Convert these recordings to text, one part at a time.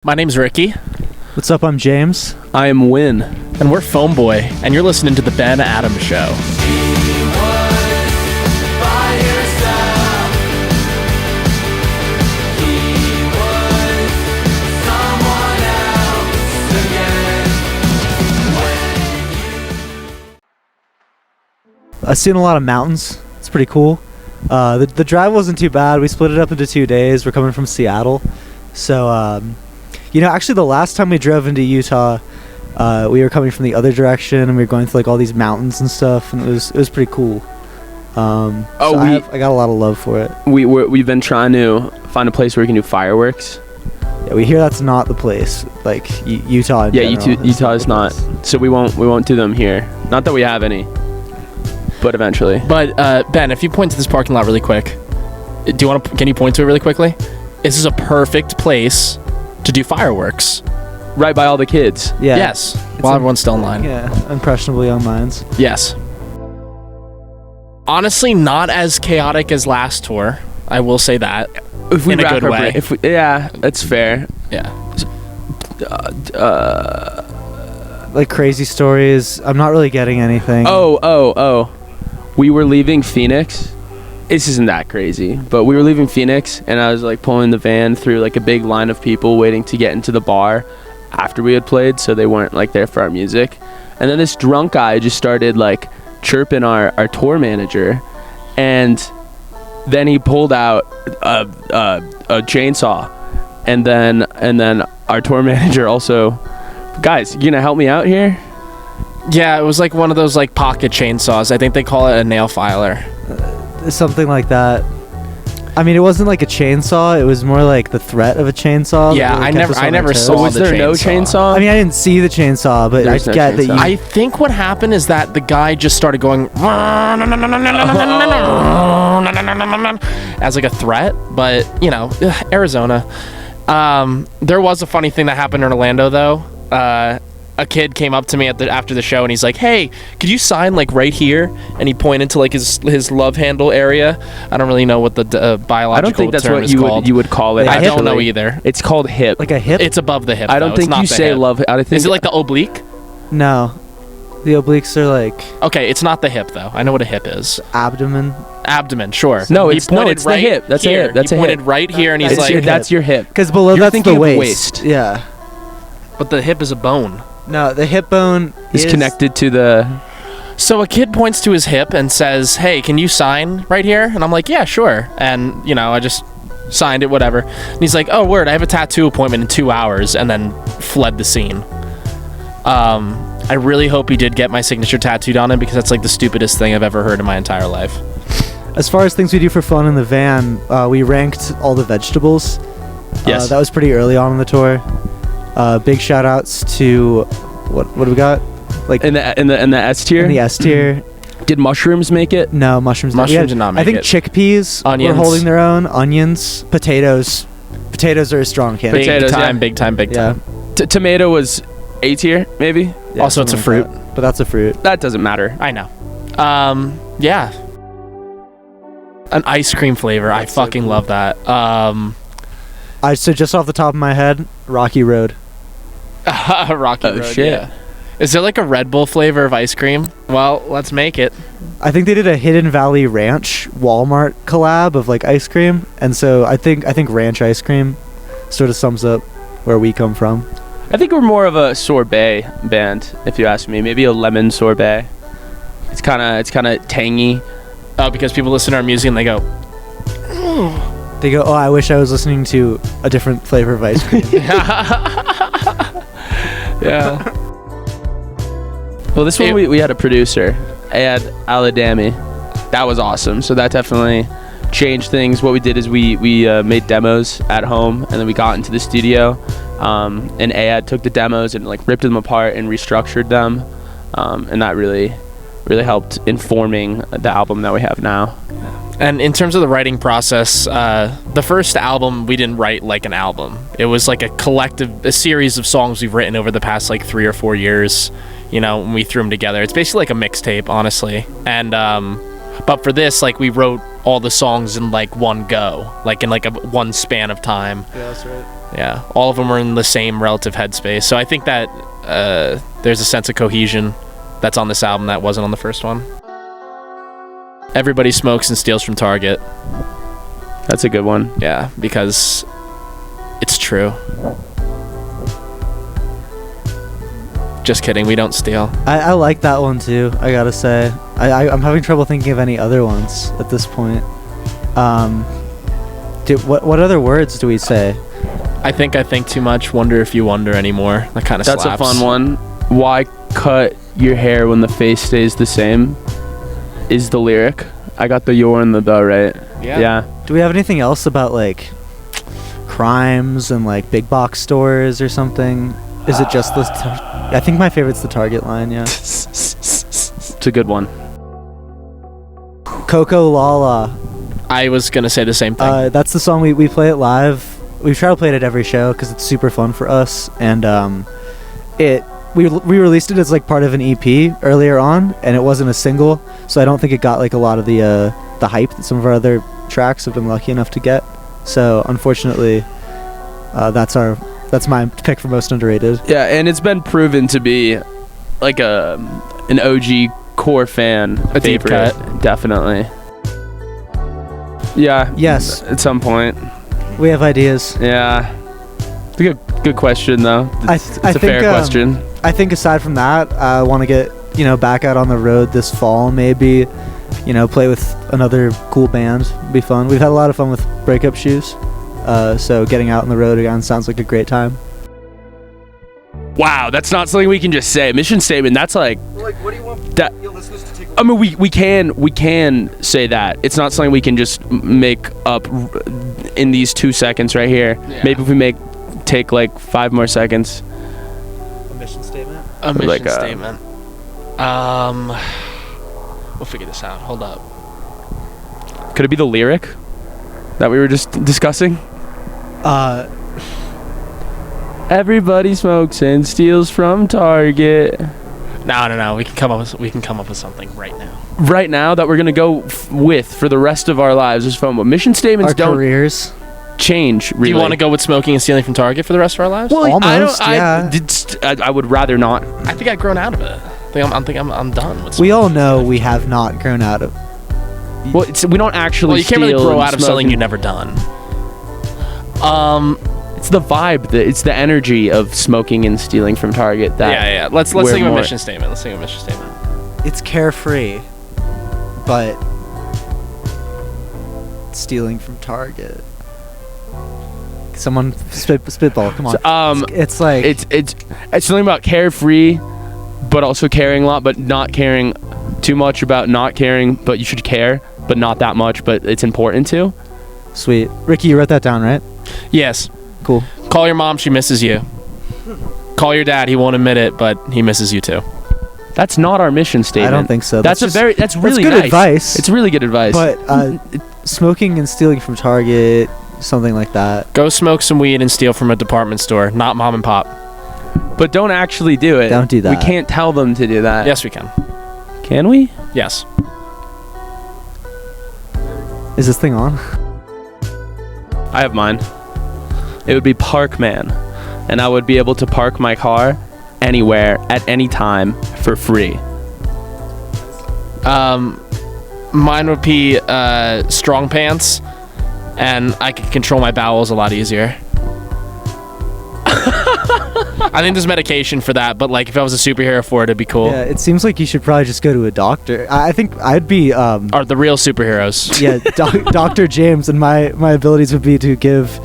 My name's Ricky. What's up? I'm James. I am Win. And we're Phoneboy, and you're listening to The Ben Adams Show. I've seen a lot of mountains. It's pretty cool. The drive wasn't too bad. We split it up into 2 days. We're coming from Seattle. So, actually the last time we drove into Utah, we were coming from the other direction, and we were going through like all these mountains and stuff, and it was pretty cool. I got a lot of love for it. We've been trying to find a place where we can do fireworks. Yeah, we hear that's not the place. Like Utah. Utah is not. So we won't do them here. Not that we have any, but eventually. But Ben, if you point to this parking lot really quick, can you point to it really quickly? This is a perfect place to do fireworks. Right by all the kids. Yeah. Yes. While everyone's still in line. Yeah, impressionable young minds. Yes. Honestly, not as chaotic as last tour. I will say that. If we in a good way. That's fair. Yeah. Like crazy stories. I'm not really getting anything. Oh. We were leaving Phoenix. This isn't that crazy, but we were leaving Phoenix, and I was like pulling the van through like a big line of people waiting to get into the bar after we had played, so they weren't like there for our music. And then this drunk guy just started like chirping our tour manager, and then he pulled out a chainsaw, and then our tour manager also, guys, you gonna help me out here? Yeah, it was like one of those like pocket chainsaws. I think they call it a nail filer. Something like that. I mean, it wasn't like a chainsaw. It was more like the threat of a chainsaw. Yeah, I never saw. Was there no chainsaw? I mean, I didn't see the chainsaw, but I get that. I think what happened is that the guy just started going as like a threat, but Arizona. There was a funny thing that happened in Orlando though. A kid came up to me after the show, and he's like, "Hey, could you sign like right here?" And he pointed to like his love handle area. I don't really know what the biological I don't think that's term what is you called. would call it. I don't know either. It's called hip. Like a hip? It's above the hip. I don't think you say hip. love. Is it like the oblique? No, the obliques are like. Okay, it's not the hip though. I know what a hip is. Abdomen. Abdomen, sure. No, it's the hip. That's here. a hip. That's he a pointed hip. right here, and he's that's your hip. Because below You're that's the of waist. Yeah. But the hip is a bone. No, the hip bone is connected to the. So a kid points to his hip and says, "Hey, can you sign right here?" And I'm like, "Yeah, sure." And I just signed it, whatever. And he's like, "Oh, word, I have a tattoo appointment in 2 hours," and then fled the scene. I really hope he did get my signature tattooed on him, because that's like the stupidest thing I've ever heard in my entire life. As far as things we do for fun in the van, we ranked all the vegetables. Yes. That was pretty early on in the tour. Big shout outs to what do we got? Like in the S tier. In the S tier. Did mushrooms make it? No, mushrooms did not make it. I think chickpeas Onions. were holding their own. Onions, potatoes. Potatoes are a strong candidate. Big time. Yeah. Tomato was A tier, maybe. Yeah, also, it's a fruit. But that's a fruit. That doesn't matter. I know. Yeah. An ice cream flavor. That's I fucking love that. So just off the top of my head, Rocky Road. Rocky Road. Shit. Yeah. Is there like a Red Bull flavor of ice cream? Well, let's make it. I think they did a Hidden Valley Ranch Walmart collab of like ice cream, and so I think ranch ice cream sort of sums up where we come from. I think we're more of a sorbet band, if you ask me. Maybe a lemon sorbet. It's kind of tangy. Oh, because people listen to our music and they go. They go, "Oh, I wish I was listening to a different flavor of ice cream." Yeah. Well, this one we had a producer, Ed Aladami. That was awesome. So that definitely changed things. What we did is we made demos at home, and then we got into the studio, and Ed took the demos and like ripped them apart and restructured them, and that really helped informing the album that we have now. And in terms of the writing process, the first album, we didn't write like an album. It was like a series of songs we've written over the past like 3 or 4 years, when we threw them together. It's basically like a mixtape, honestly. And But for this, like, we wrote all the songs in like one go, like in like one span of time. Yeah, that's right. Yeah, all of them were in the same relative headspace. So I think that there's a sense of cohesion that's on this album that wasn't on the first one. Everybody smokes and steals from Target. That's a good one. Yeah, because it's true. Just kidding, we don't steal. I like that one too, I gotta say. I'm having trouble thinking of any other ones at this point. What other words do we say? I think too much, wonder if you wonder anymore. That kind of slaps. That's a fun one. Why cut your hair when the face stays the same is the lyric. I got the your and the right. Yeah. Do we have anything else about like crimes and like big box stores or something? Is it just this? I think my favorite's the Target line. Yeah. It's a good one. Coco Lala. I was gonna say the same thing. That's the song we play it live. We try to play it at every show because it's super fun for us. And we released it as like part of an EP earlier on, and it wasn't a single, so I don't think it got like a lot of the hype that some of our other tracks have been lucky enough to get. So unfortunately, that's my pick for most underrated. Yeah, and it's been proven to be like an OG core fan A deep favorite. cut. Definitely. Yeah. Yes. At some point. We have ideas. Yeah. It's a good question though. It's a fair question. I think aside from that, I want to get back out on the road this fall, maybe. Play with another cool band. Be fun. We've had a lot of fun with Breakup Shoes. So getting out on the road again sounds like a great time. Wow, that's not something we can just say. Mission statement. That's like. Like, what do you want That, your listeners to take? I mean, we can say that. It's not something we can just make up in these 2 seconds right here. Yeah. Maybe if we take like 5 more seconds. A mission statement. A mission like, statement. We'll figure this out. Hold up. Could it be the lyric that we were just discussing? Everybody smokes and steals from Target. No. We can come up with something right now. Right now that we're gonna go with for the rest of our lives is Phoneboy. Mission statements Our don't careers. change. Really. Do you want to go with smoking and stealing from Target for the rest of our lives? Well, Almost, I would rather not. I think I've grown out of it. I'm done with. We all know we have not grown out of. Well, we don't actually. Well, you can't really steal grow and out of smoke something and- you've never done. It's the vibe. It's the energy of smoking and stealing from Target. That Yeah. Let's we're think of a more- mission statement. Let's think of a mission statement. It's carefree, but stealing from Target. Someone spitball. Come on. It's like it's something about carefree, but also caring a lot, but not caring too much about not caring. But you should care, but not that much. But it's important to. sweet. Ricky, you wrote that down, right? Yes. Cool. Call your mom. She misses you. Call your dad. He won't admit it, but he misses you too. That's not our mission statement. I don't think so. That's really that's good nice. advice. It's really good advice. But smoking and stealing from Target, something like that. Go smoke some weed and steal from a department store, not mom and pop. But don't actually do it. Don't do that. We can't tell them to do that. Yes, we can. Can we? Yes. Is this thing on? I have mine. It would be Parkman, and I would be able to park my car anywhere at any time for free. Mine would be strong pants, and I could control my bowels a lot easier. I think there's medication for that, but like if I was a superhero for it, it'd be cool. Yeah, it seems like you should probably just go to a doctor. I think I'd be Or the real superheroes. yeah, Dr. James, and my abilities would be to give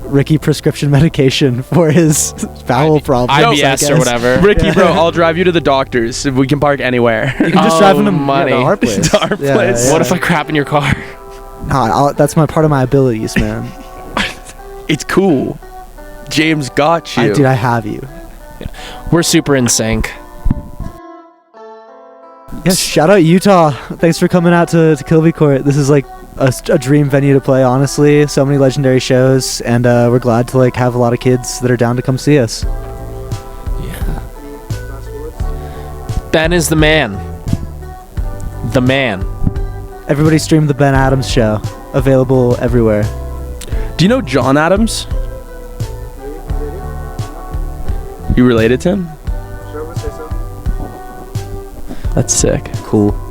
Ricky prescription medication for his bowel problems. I IBS or guess. whatever. Ricky, bro, I'll drive you to the doctors if we can park anywhere. You can just drive him to money. to our place. To our place. What if I crap in your car? Nah, that's my part of my abilities, man. It's cool. James got you. Dude, I have you. We're super in sync. Yeah, shout out Utah. Thanks for coming out to Kilby Court. This is like a dream venue to play, honestly. So many legendary shows, and we're glad to like have a lot of kids that are down to come see us. Yeah. Ben is the man. The man. Everybody stream the Ben Adams Show. Available everywhere. Do you know John Adams? You related to him? That's sick. Cool.